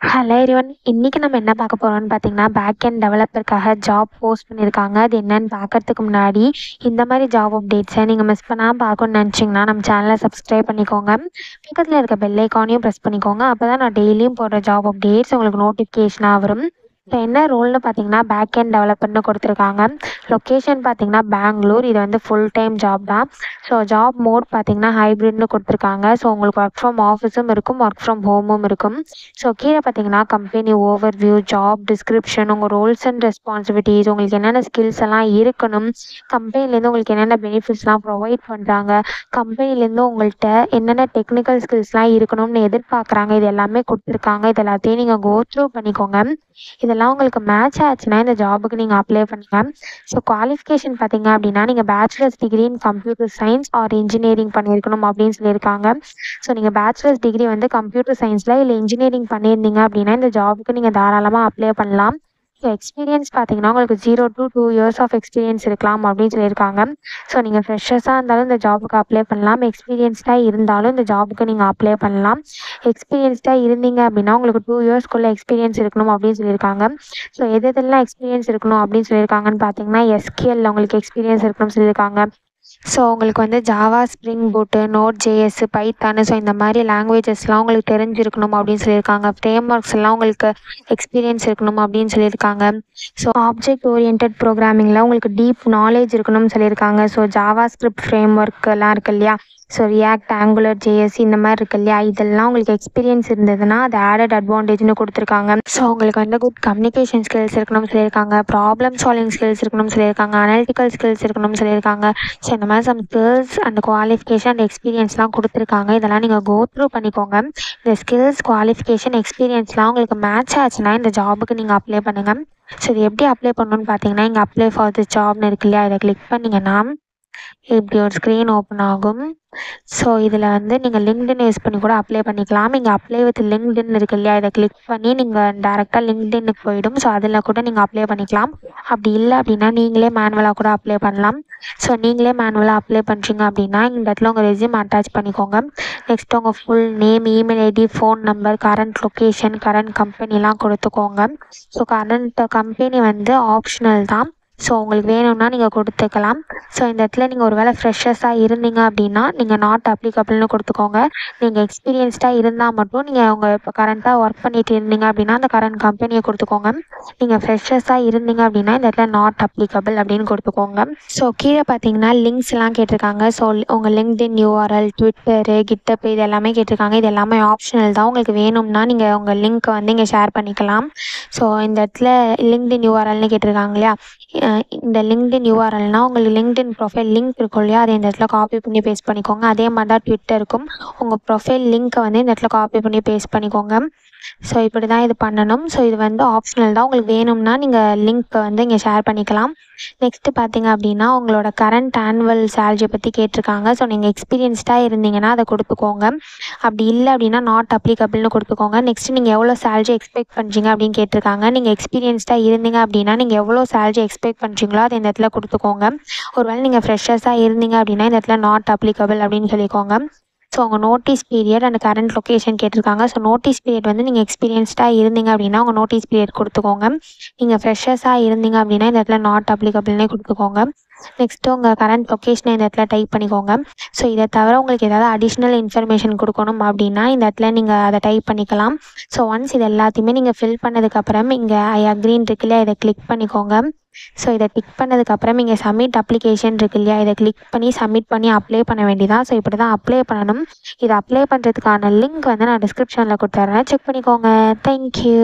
Hello everyone. இன்னைக்கு நம்ம என்ன பார்க்க போறோம்னு பார்த்தீங்கன்னா, பேக் எண்ட் டெவலப்பருக்காக ஜாப் போஸ்ட் பண்ணியிருக்காங்க. அது என்னன்னு பார்க்கறதுக்கு முன்னாடி, இந்த மாதிரி ஜாப் அப்டேட்ஸை நீங்கள் மிஸ் பண்ணாமல் பார்க்கணும்னு நினச்சிங்கன்னா, நம்ம சேனலை சப்ஸ்கிரைப் பண்ணிக்கோங்க. பக்கத்தில் இருக்க பெல் ஐக்கானையும் ப்ரெஸ் பண்ணிக்கோங்க. அப்போ தான் நான் டெய்லியும் போடுற ஜாப் அப்டேட்ஸ் உங்களுக்கு நோட்டிஃபிகேஷனாக வரும். இப்போ என்ன ரோல்னு பார்த்தீங்கன்னா, பேக் எண்ட் டெவலப்பர்னு கொடுத்துருக்காங்க. லொக்கேஷன் பார்த்தீங்கன்னா பெங்களூர். இது வந்து ஃபுல் டைம் ஜாப் தான். ஸோ ஜாப் மோட் பார்த்தீங்கன்னா ஹைப்ரிட்னு கொடுத்துருக்காங்க. ஸோ உங்களுக்கு ஒர்க் ஃப்ரம் ஆஃபீஸும் இருக்கும், ஒர்க் ஃப்ரம் ஹோமும் இருக்கும். ஸோ கீழே பார்த்தீங்கன்னா கம்பெனி ஓவர்வியூ, ஜாப் டிஸ்கிரிப்ஷன், உங்கள் ரோல்ஸ் அண்ட் ரெஸ்பான்சிபிலிட்டிஸ், உங்களுக்கு என்னென்ன ஸ்கில்ஸ் எல்லாம் இருக்கணும், கம்பெனிலேருந்து உங்களுக்கு என்னென்ன பெனிஃபிட்ஸ்லாம் ப்ரொவைட் பண்ணுறாங்க, கம்பெனிலேருந்து உங்கள்கிட்ட என்னென்ன டெக்னிக்கல் ஸ்கில்ஸ்லாம் இருக்கணும்னு எதிர்பார்க்குறாங்க, இது எல்லாமே கொடுத்துருக்காங்க. இது எல்லாத்தையும் நீங்கள் கோ த்ரூ பண்ணிக்கோங்க. இதெல்லாம் உங்களுக்கு மேட்ச் ஆச்சுன்னா இந்த ஜாபுக்கு நீங்கள் அப்ளை பண்ணுங்க. ஸோ குவாலிஃபிகேஷன் பார்த்தீங்க அப்படின்னா, நீங்கள் bachelors degree in computer science or engineering பண்ணியிருக்கணும் அப்படின்னு சொல்லியிருக்காங்க. ஸோ நீங்கள் பேச்சுலர்ஸ் டிகிரி வந்து கம்ப்யூட்டர் சயின்ஸில் இல்லை இன்ஜினியரிங் பண்ணியிருந்தீங்க அப்படின்னா இந்த ஜாபுக்கு நீங்கள் தாராளமாக அப்ளை பண்ணலாம். ஸோ எக்ஸ்பீரியன்ஸ் பார்த்தீங்கன்னா உங்களுக்கு 0 to 2 years ஆஃப் எக்ஸ்பீரியன்ஸ் இருக்கலாம் அப்படின்னு சொல்லியிருக்காங்க. ஸோ நீங்கள் ஃப்ரெஷர்ஸாக இருந்தாலும் இந்த ஜாபுக்கு அப்ளை பண்ணலாம், எக்ஸ்பீரியன்ஸ்டாக இருந்தாலும் இந்த ஜாபுக்கு நீங்கள் அப்ளை பண்ணலாம். எக்ஸ்பீரியன்ஸ்டாக இருந்தீங்க அப்படின்னா உங்களுக்கு 2 yearsக்குள்ளே எக்ஸ்பீரியன்ஸ் இருக்கணும் அப்படின்னு சொல்லியிருக்காங்க. ஸோ எதெல்லாம் எக்ஸ்பீரியன்ஸ் இருக்கணும் அப்படின்னு சொல்லியிருக்காங்கன்னு பார்த்தீங்கன்னா, எஸ்கியூஎல்ல உங்களுக்கு எக்ஸ்பீரியன்ஸ் இருக்கணும்னு சொல்லியிருக்காங்க. ஸோ உங்களுக்கு வந்து ஜாவா, ஸ்ப்ரிங் பூட்டு, நோட் ஜேஎஸ், பைத்தானு, ஸோ இந்த மாதிரி லாங்குவேஜஸ்லாம் உங்களுக்கு தெரிஞ்சிருக்கணும் அப்படின்னு சொல்லியிருக்காங்க. ஃப்ரேம் ஒர்க்ஸ் எல்லாம் உங்களுக்கு எக்ஸ்பீரியன்ஸ் இருக்கணும் அப்படின்னு சொல்லியிருக்காங்க. ஸோ ஆப்ஜெக்ட் ஓரியன்ட் ப்ரோக்ராமிங்கில் உங்களுக்கு டீப் நாலேஜ் இருக்கணும்னு சொல்லியிருக்காங்க. So Java script frame work எல்லாம் இருக்கு இல்லையா, ஸோ ரியாக்ட், ஆங்குலர், ஜேஎஸ் இந்த மாதிரி இருக்கு இல்லையா, இதெல்லாம் உங்களுக்கு எக்ஸ்பீரியன்ஸ் இருந்ததுன்னா அது ஆடட் அட்வான்டேஜ்னு கொடுத்துருக்காங்க. ஸோ உங்களுக்கு வந்து குட் கம்யூனிகேஷன் ஸ்கில்ஸ் இருக்கணும்னு சொல்லியிருக்காங்க, ப்ராப்ளம் சால்விங் ஸ்கில்ஸ் இருக்கணும்னு சொல்லியிருக்காங்க, அனாலிட்டிக்கல் ஸ்கில்ஸ் இருக்கணும்னு சொல்லியிருக்காங்க. ஸோ இந்த மாதிரி some skills and qualification and எக்ஸ்பீரியன்ஸ்லாம் கொடுத்துருக்காங்க. இதெல்லாம் நீங்கள் கோ த்ரூ பண்ணிக்கோங்க. இந்த ஸ்கில்ஸ், குவாலிஃபிகேஷன், எக்ஸ்பீரியன்ஸ்லாம் உங்களுக்கு மேட்ச் ஆச்சுன்னா இந்த ஜாபுக்கு நீங்கள் அப்ளை பண்ணுங்கள். ஸோ இது எப்படி அப்ளை பண்ணணும்னு பார்த்தீங்கன்னா, இங்கே அப்ளை ஃபார் தி ஜாப்னு இருக்கு இல்லையா, இதை கிளிக் பண்ணிங்கன்னா இப்படி ஒரு ஸ்க்ரீன் ஓப்பன் ஆகும். ஸோ இதில் வந்து நீங்கள் லிங்க்டின் யூஸ் பண்ணி கூட அப்ளை பண்ணிக்கலாம். இங்கே அப்ளை வித் லிங்க்டின் இருக்கு இல்லையா, இதை கிளிக் பண்ணி நீங்கள் டேரெக்டாக லிங்க்டின்னுக்கு போயிடும். ஸோ அதில் கூட நீங்கள் அப்ளை பண்ணிக்கலாம். அப்படி இல்லை அப்படின்னா நீங்களே மேனுவலாக கூட அப்ளை பண்ணலாம். ஸோ நீங்களே மேனுவலாக அப்ளை பண்ணுறீங்க அப்படின்னா இந்த இடத்துல உங்கள் ரெஸ்யூம் அட்டாச் பண்ணிக்கோங்க. நெக்ஸ்ட் உங்கள் full name, email ID, phone number, current location, current கம்பெனிலாம் கொடுத்துக்கோங்க. ஸோ கரண்ட் கம்பெனி வந்து ஆப்ஷனல் தான். ஸோ உங்களுக்கு வேணும்னா நீங்கள் கொடுத்துக்கலாம். ஸோ இந்த இடத்துல நீங்கள் ஒரு வேளை ஃப்ரெஷர்ஸாக இருந்தீங்க அப்படின்னா நீங்கள் நாட் அப்ளிகபிள்னு கொடுத்துக்கோங்க. நீங்கள் எக்ஸ்பீரியன்ஸ்டாக இருந்தால் மட்டும் நீங்கள் உங்கள் இப்போ கரண்ட்டாக ஒர்க் பண்ணிட்டு இருந்தீங்க அப்படின்னா அந்த கரண்ட் கம்பெனியை கொடுத்துக்கோங்க. நீங்கள் ஃப்ரெஷர்ஸாக இருந்தீங்க அப்படின்னா இந்த இடத்துல நாட் அப்ளிகபிள் அப்படின்னு கொடுத்துக்கோங்க. ஸோ கீழே பார்த்தீங்கன்னா லிங்க்ஸ்லாம் கேட்டிருக்காங்க. ஸோ உங்கள் லிங்க்டின் யூஆர்எல், ட்விட்டரு, கிட்டப் இது எல்லாமே கேட்டிருக்காங்க. இது எல்லாமே ஆப்ஷனல் தான். உங்களுக்கு வேணும்னா நீங்கள் உங்கள் லிங்க்கை வந்து இங்கே ஷேர் பண்ணிக்கலாம். ஸோ இந்த இடத்துல லிங்க்டின் யூஆர்எல்னு கேட்டிருக்காங்க இல்லையா, இந்த லிங்க்டின் யூஆர்எல்னால் உங்களுக்கு லிங்க்டின் ப்ரொஃபைல் லிங்க் இருக்கும் இல்லையா, அதை இந்த இடத்துல காப்பி பண்ணி பேஸ்ட் பண்ணிக்கோங்க. அதே மாதிரி தான் ட்விட்டருக்கும் உங்கள் ப்ரொஃபைல் லிங்க்கை வந்து இந்த இடத்துல காப்பி பண்ணி பேஸ்ட் பண்ணிக்கோங்க. ஸோ இப்படி தான் இது பண்ணணும். ஸோ இது வந்து ஆப்ஷனல் தான். உங்களுக்கு வேணும்னா நீங்கள் லிங்க்கை வந்து இங்கே ஷேர் பண்ணிக்கலாம். நெக்ஸ்ட்டு பார்த்தீங்க அப்படின்னா உங்களோட கரண்ட் ஆனுவல் சேலரியை பற்றி கேட்டிருக்காங்க. ஸோ நீங்கள் எக்ஸ்பீரியன்ஸ்டாக இருந்தீங்கன்னா அதை கொடுத்துக்கோங்க. அப்படி இல்லை அப்படின்னா நாட் அப்ளிகபிள்னு கொடுத்துக்கோங்க. நெக்ஸ்ட்டு நீங்கள் எவ்வளோ சேலரி எக்ஸ்பெக்ட் பண்ணுறீங்க அப்படின்னு கேட்டிருக்காங்க. நீங்கள் எக்ஸ்பீரியன்ஸ்டாக இருந்தீங்க அப்படின்னா நீங்கள் எவ்வளோ சேலரி எக்ஸ்பெக்ட் பண்ணுறீங்களோ அதை இந்த இடத்துல கொடுத்துக்கோங்க. ஒருவேளை நீங்கள் ஃப்ரெஷர்ஸாக இருந்தீங்க அப்படின்னா இந்த இடத்துல நாட் அப்ளிகபிள் அப்படின்னு சொல்லிக்கோங்க. ஸோ உங்கள் notice period and current location கேட்டிருக்காங்க. ஸோ நோட்டீஸ் பீரியட் வந்து நீங்கள் எக்ஸ்பீரியன்ஸ்டாக இருந்தீங்க அப்படின்னா உங்கள் நோட்டீஸ் பீரியட் கொடுத்துக்கோங்க. நீங்கள் ஃப்ரெஷர்ஸாக இருந்தீங்க அப்படின்னா இந்த இடத்துல நாட் அப்ளிகபிள்னே கொடுத்துக்கோங்க. நெக்ஸ்ட்டு உங்கள் கரண்ட் லொக்கேஷனை இந்த இடத்துல டைப் பண்ணிக்கோங்க. ஸோ இதை தவிர உங்களுக்கு ஏதாவது அடிஷ்னல் இன்ஃபர்மேஷன் கொடுக்கணும் அப்படின்னா இந்த இடத்துல நீங்கள் அதை டைப் பண்ணிக்கலாம். ஸோ ஒன்ஸ் இது எல்லாத்தையுமே நீங்கள் ஃபில் பண்ணதுக்கப்புறம் இங்கே ஐ அக்ரீன் இருக்கு இல்லையா, இதை கிளிக் பண்ணிக்கோங்க. ஸோ இதை டிக் பண்ணதுக்கப்புறம் இங்கே சப்மிட் அப்ளிகேஷன் இருக்கு இல்லையா, இதை கிளிக் பண்ணி சப்மிட் பண்ணி அப்ளை பண்ண வேண்டியதான். ஸோ இப்படி தான் அப்ளை பண்ணணும். இதை அப்ளை பண்ணுறதுக்கான லிங்க் வந்து நான் டிஸ்கிரிப்ஷனில் கொடுத்துட்றேன், செக் பண்ணிக்கோங்க. தேங்க்யூ.